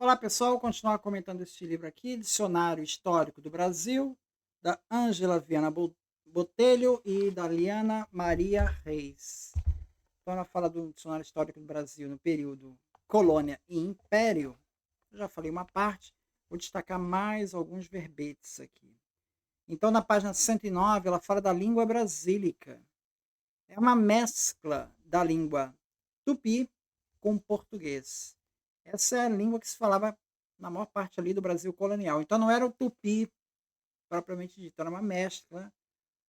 Olá, pessoal. Vou continuar comentando este livro aqui, Dicionário Histórico do Brasil, da Ângela Viana Botelho e da Liana Maria Reis. Então, ela fala do Dicionário Histórico do Brasil no período Colônia e Império. Eu já falei uma parte, vou destacar mais alguns verbetes aqui. Então, na página 109, ela fala da língua brasílica. É uma mescla da língua tupi com português. Essa é a língua que se falava na maior parte ali do Brasil colonial. Então não era o tupi propriamente dito, era uma mescla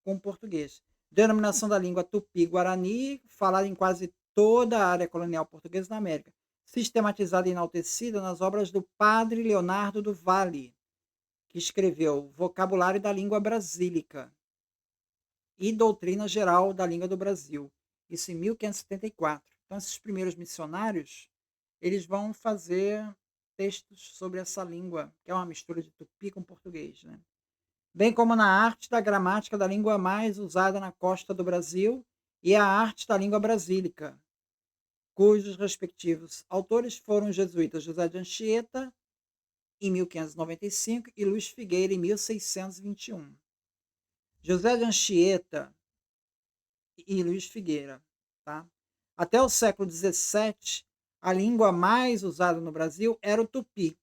com o português. Denominação da língua tupi-guarani, falada em quase toda a área colonial portuguesa na América, sistematizada e enaltecida nas obras do padre Leonardo do Valle, que escreveu Vocabulário da Língua Brasílica e Doutrina Geral da Língua do Brasil, isso em 1574. Então esses primeiros missionários, eles vão fazer textos sobre essa língua, que é uma mistura de tupi com português, né? Bem como na arte da gramática da língua mais usada na costa do Brasil e a arte da língua brasílica, cujos respectivos autores foram os jesuítas José de Anchieta, em 1595, e Luiz Figueira, em 1621. José de Anchieta e Luiz Figueira. Tá? Até o século XVII, a língua mais usada no Brasil era o tupi.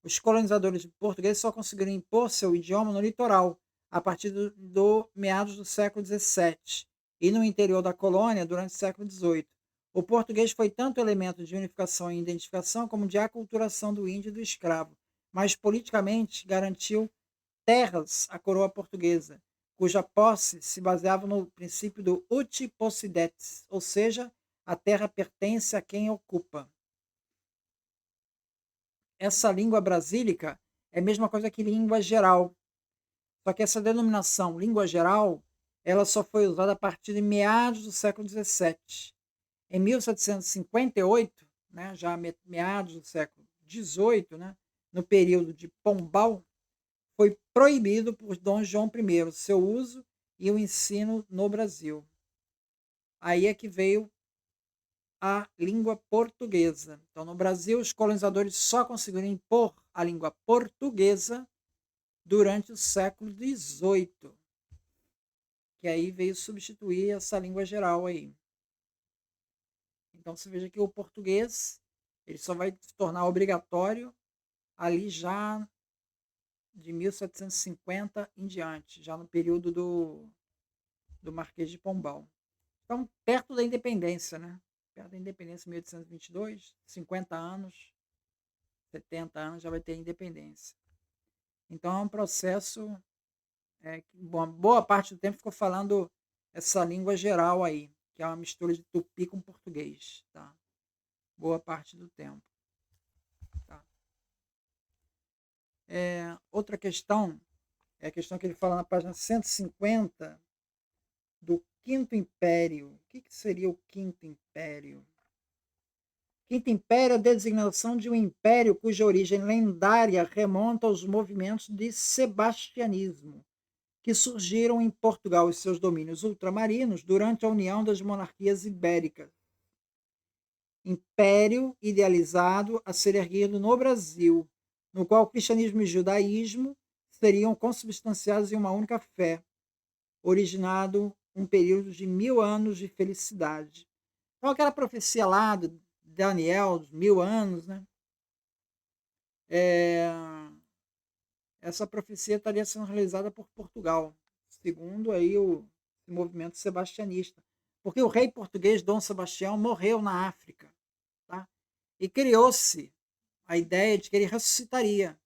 Os colonizadores portugueses só conseguiram impor seu idioma no litoral, a partir do meados do século XVII, e no interior da colônia durante o século XVIII. O português foi tanto elemento de unificação e identificação como de aculturação do índio e do escravo, mas politicamente garantiu terras à coroa portuguesa, cuja posse se baseava no princípio do uti possidetis, ou seja, a terra pertence a quem ocupa. Essa língua brasílica é a mesma coisa que língua geral, só que essa denominação língua geral, ela só foi usada a partir de meados do século XVII. Em 1758, né, já meados do século XVIII, né, no período de Pombal, foi proibido por Dom João I seu uso e o ensino no Brasil. Aí é que veio a língua portuguesa. Então, no Brasil, os colonizadores só conseguiram impor a língua portuguesa durante o século XVIII, que aí veio substituir essa língua geral aí. Então, você veja que o português ele só vai se tornar obrigatório ali já de 1750 em diante, já no período do Marquês de Pombal. Então, perto da independência, né? Perto da independência, 1822, 50 anos, 70 anos já vai ter independência. Então, é um processo que boa parte do tempo ficou falando essa língua geral aí, que é uma mistura de tupi com português, tá? Boa parte do tempo. Tá? Outra questão é a questão que ele fala na página 150 do Quinto Império. O que seria o Quinto Império? Quinto Império é a designação de um império cuja origem lendária remonta aos movimentos de sebastianismo, que surgiram em Portugal e seus domínios ultramarinos durante a união das monarquias ibéricas. Império idealizado a ser erguido no Brasil, no qual o cristianismo e o judaísmo seriam consubstanciados em uma única fé, originado um período de 1000 anos de felicidade. Então, aquela profecia lá do Daniel, dos 1000 anos, né? Essa profecia estaria sendo realizada por Portugal, segundo aí o movimento sebastianista. Porque o rei português Dom Sebastião morreu na África. Tá? E criou-se a ideia de que ele ressuscitaria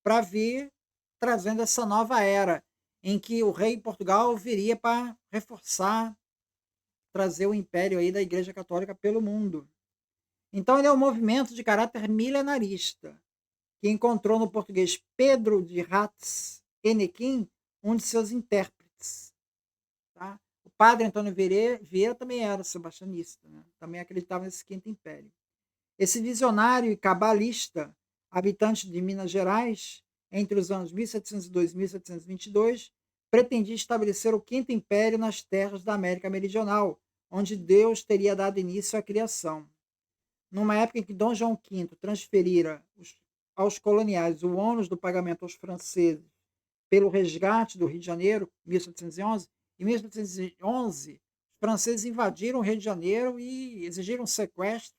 para vir trazendo essa nova era, em que o rei de Portugal viria para reforçar, trazer o império aí da Igreja Católica pelo mundo. Então ele é um movimento de caráter milenarista, que encontrou no português Pedro de Ratz Enequim um de seus intérpretes. Tá? O padre Antônio Vieira também era sebastianista, né? Também acreditava nesse quinto império. Esse visionário e cabalista, habitante de Minas Gerais, entre os anos 1702 e 1722, pretendia estabelecer o quinto império nas terras da América Meridional, onde Deus teria dado início à criação. Numa época em que Dom João V transferira aos coloniais o ônus do pagamento aos franceses pelo resgate do Rio de Janeiro, 1711. Em 1711, os franceses invadiram o Rio de Janeiro e exigiram um sequestro,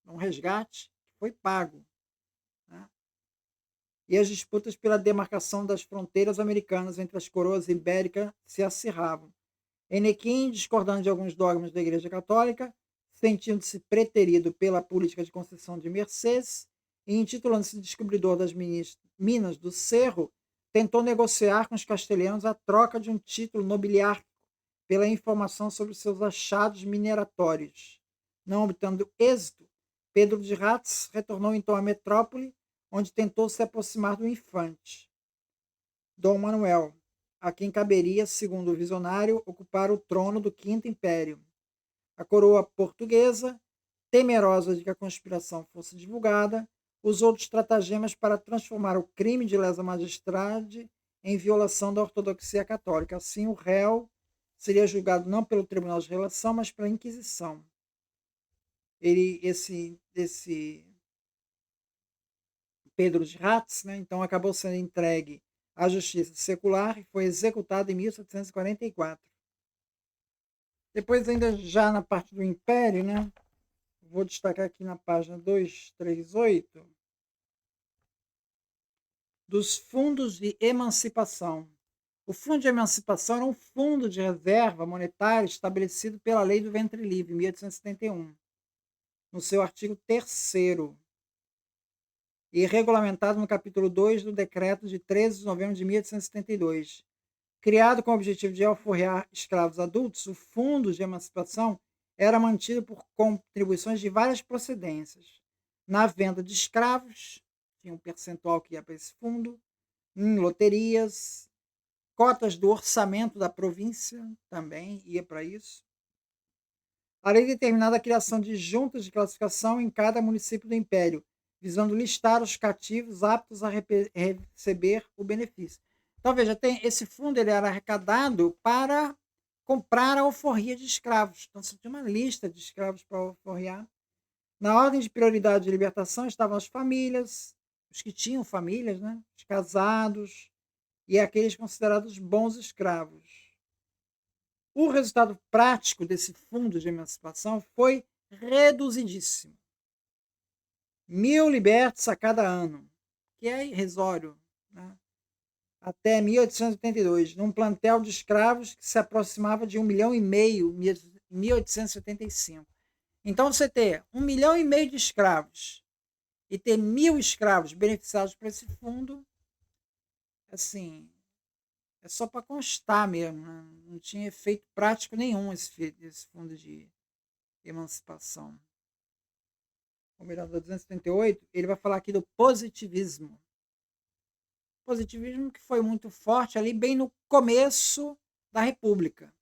um resgate, que foi pago. Né? E as disputas pela demarcação das fronteiras americanas entre as coroas ibéricas se acirravam. Enequim, discordando de alguns dogmas da Igreja Católica, sentindo-se preterido pela política de concessão de Mercês e intitulando-se descobridor das minas do Cerro, tentou negociar com os castelhanos a troca de um título nobiliárquico pela informação sobre seus achados mineratórios. Não obtendo êxito, Pedro de Ratz retornou então à metrópole, onde tentou se aproximar do infante, Dom Manuel, a quem caberia, segundo o visionário, ocupar o trono do Quinto Império. A coroa portuguesa, temerosa de que a conspiração fosse divulgada, usou de estratagemas para transformar o crime de lesa majestade em violação da ortodoxia católica. Assim, o réu seria julgado não pelo Tribunal de Relação, mas pela Inquisição. Esse Pedro de Ratz, né, então acabou sendo entregue à justiça secular e foi executado em 1744. Depois, ainda já na parte do Império, né, vou destacar aqui na página 238, dos fundos de emancipação. O Fundo de Emancipação era um fundo de reserva monetária estabelecido pela Lei do Ventre Livre, em 1871, no seu artigo 3º, e regulamentado no capítulo 2 do Decreto de 13 de novembro de 1872. Criado com o objetivo de alforrear escravos adultos, o Fundo de Emancipação era mantido por contribuições de várias procedências. Na venda de escravos, tinha um percentual que ia para esse fundo, em loterias, cotas do orçamento da província também ia para isso. A lei determinava a criação de juntas de classificação em cada município do Império, visando listar os cativos aptos a receber o benefício. Então, veja, esse fundo ele era arrecadado para comprar a alforria de escravos. Então, você tinha uma lista de escravos para alforriar. Na ordem de prioridade de libertação estavam as famílias, os que tinham famílias, né? Os casados e aqueles considerados bons escravos. O resultado prático desse fundo de emancipação foi reduzidíssimo. 1.000 libertos a cada ano, que é irrisório, né? Até 1882, num plantel de escravos que se aproximava de 1,5 milhão em 1875. Então, você ter 1,5 milhão de escravos e ter 1.000 escravos beneficiados por esse fundo, assim, é só para constar mesmo, né? Não tinha efeito prático nenhum esse fundo de emancipação. O melhor, 278, ele vai falar aqui do positivismo. Positivismo que foi muito forte ali bem no começo da República.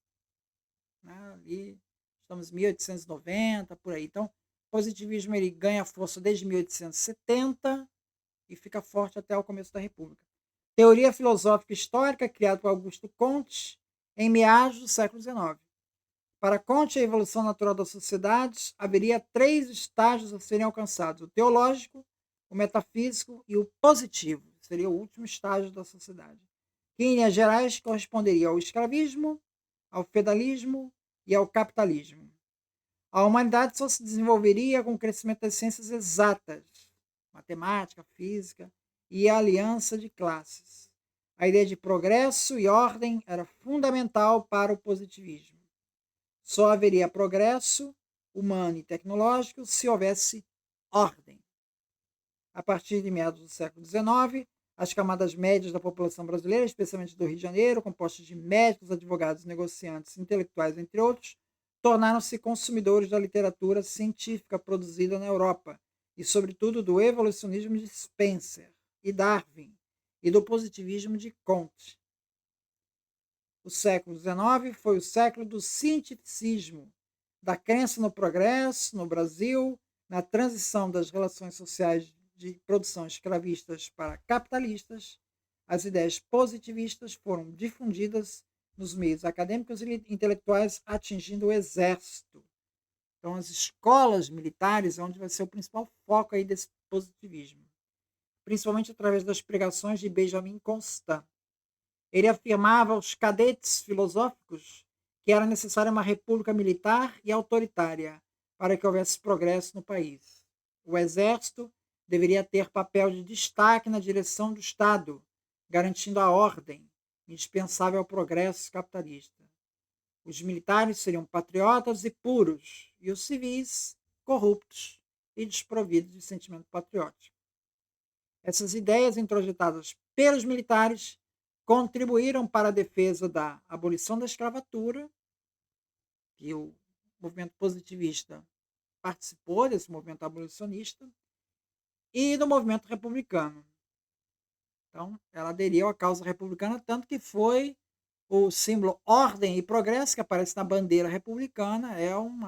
Né? Ali estamos em 1890, por aí. Então, o positivismo ele ganha força desde 1870 e fica forte até o começo da República. Teoria filosófica histórica, criada por Augusto Comte, em meados do século XIX. Para Comte, a evolução natural das sociedades haveria 3 estágios a serem alcançados: o teológico, o metafísico e o positivo. Seria o último estágio da sociedade, que, em linhas gerais, corresponderia ao escravismo, ao feudalismo e ao capitalismo. A humanidade só se desenvolveria com o crescimento das ciências exatas, matemática, física e a aliança de classes. A ideia de progresso e ordem era fundamental para o positivismo. Só haveria progresso humano e tecnológico se houvesse ordem. A partir de meados do século XIX, as camadas médias da população brasileira, especialmente do Rio de Janeiro, compostas de médicos, advogados, negociantes, intelectuais, entre outros, tornaram-se consumidores da literatura científica produzida na Europa e, sobretudo, do evolucionismo de Spencer e Darwin e do positivismo de Comte. O século XIX foi o século do cientificismo, da crença no progresso no Brasil, na transição das relações sociais de produção escravistas para capitalistas. As ideias positivistas foram difundidas nos meios acadêmicos e intelectuais, atingindo o exército. Então, as escolas militares é onde vai ser o principal foco aí desse positivismo. principalmente através das pregações de Benjamin Constant. Ele afirmava aos cadetes filosóficos que era necessária uma república militar e autoritária para que houvesse progresso no país. O exército deveria ter papel de destaque na direção do Estado, garantindo a ordem, indispensável ao progresso capitalista. Os militares seriam patriotas e puros, e os civis corruptos e desprovidos de sentimento patriótico. Essas ideias introjetadas pelos militares contribuíram para a defesa da abolição da escravatura, que o movimento positivista participou desse movimento abolicionista, e do movimento republicano. Então, ela aderiu à causa republicana, tanto que foi o símbolo ordem e progresso, que aparece na bandeira republicana, é um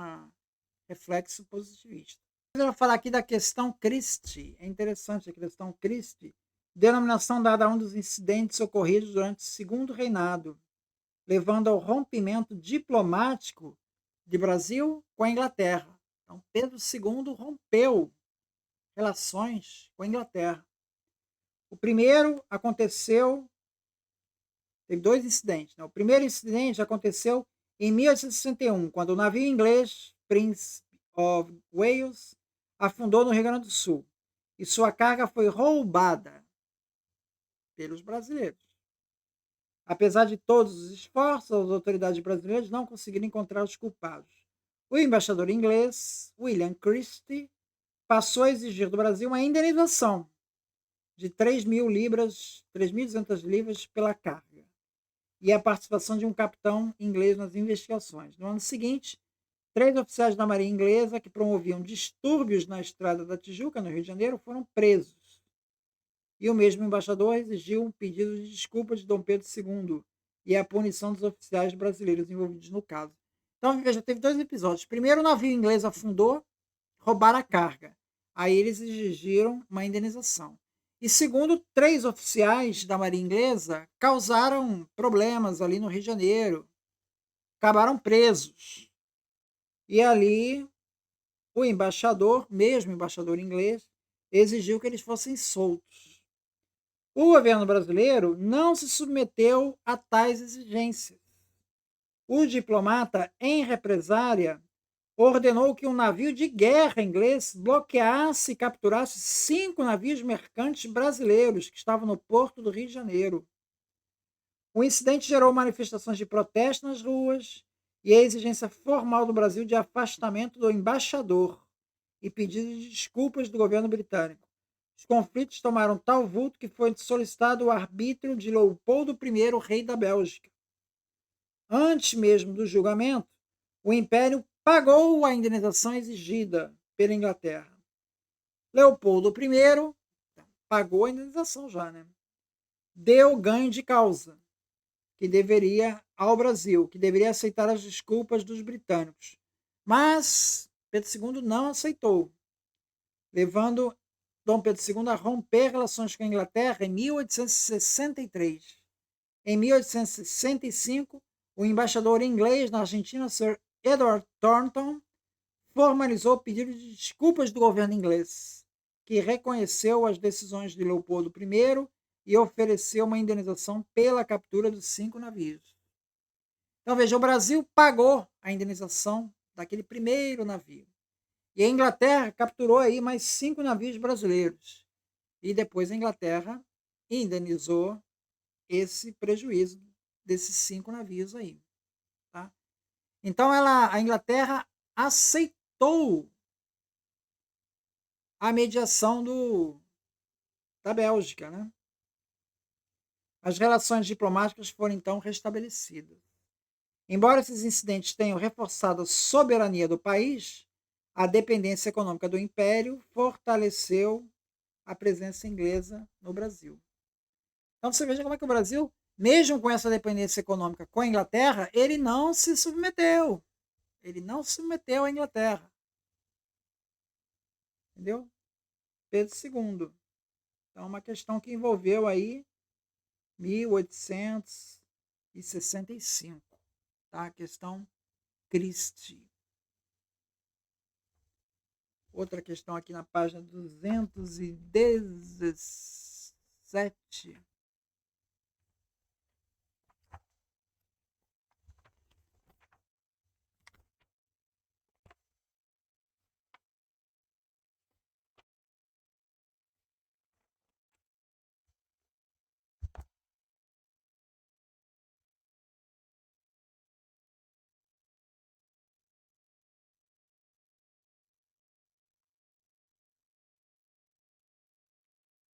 reflexo positivista. Eu vou falar aqui da questão Christi. É interessante a questão Christi, denominação dada a um dos incidentes ocorridos durante o segundo reinado, levando ao rompimento diplomático de Brasil com a Inglaterra. Então, Pedro II rompeu relações com a Inglaterra. O primeiro aconteceu, teve dois incidentes. Né? O primeiro incidente aconteceu em 1861, quando o navio inglês Prince of Wales afundou no Rio Grande do Sul e sua carga foi roubada pelos brasileiros. Apesar de todos os esforços, as autoridades brasileiras não conseguiram encontrar os culpados. O embaixador inglês, William Christie, passou a exigir do Brasil uma indenização de 3.200 libras pela carga e a participação de um capitão inglês nas investigações. No ano seguinte, 3 oficiais da Marinha Inglesa que promoviam distúrbios na Estrada da Tijuca, no Rio de Janeiro, foram presos. E o mesmo embaixador exigiu um pedido de desculpa de Dom Pedro II e a punição dos oficiais brasileiros envolvidos no caso. Então, veja, teve dois episódios. Primeiro, o navio inglês afundou, roubaram a carga. Aí eles exigiram uma indenização. E segundo, 3 oficiais da Marinha Inglesa causaram problemas ali no Rio de Janeiro. Acabaram presos. E ali o embaixador, mesmo embaixador inglês, exigiu que eles fossem soltos. O governo brasileiro não se submeteu a tais exigências. O diplomata, em represária, ordenou que um navio de guerra inglês bloqueasse e capturasse 5 navios mercantes brasileiros que estavam no porto do Rio de Janeiro. O incidente gerou manifestações de protesto nas ruas e a exigência formal do Brasil de afastamento do embaixador e pedido de desculpas do governo britânico. Os conflitos tomaram tal vulto que foi solicitado o arbítrio de Leopoldo I, rei da Bélgica. Antes mesmo do julgamento, o Império pagou a indenização exigida pela Inglaterra. Leopoldo I pagou a indenização já, né? Deu ganho de causa que deveria ao Brasil, que deveria aceitar as desculpas dos britânicos. Mas Pedro II não aceitou, levando Dom Pedro II a romper relações com a Inglaterra em 1863. Em 1865, o embaixador inglês na Argentina, Sir Edward Thornton, formalizou o pedido de desculpas do governo inglês, que reconheceu as decisões de Leopoldo I e ofereceu uma indenização pela captura dos 5 navios. Então, veja, o Brasil pagou a indenização daquele primeiro navio. E a Inglaterra capturou aí mais 5 navios brasileiros. E depois a Inglaterra indenizou esse prejuízo desses 5 navios aí. Tá? Então, a Inglaterra aceitou a mediação da Bélgica. Né? As relações diplomáticas foram, então, restabelecidas. Embora esses incidentes tenham reforçado a soberania do país, a dependência econômica do Império fortaleceu a presença inglesa no Brasil. Então você veja como é que o Brasil, mesmo com essa dependência econômica com a Inglaterra, ele não se submeteu. Ele não se submeteu à Inglaterra. Entendeu? Pedro II. Então, uma questão que envolveu aí 1865. Tá? A questão Christi. Outra questão aqui na página 217.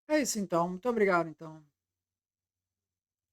É isso então. Muito obrigado então.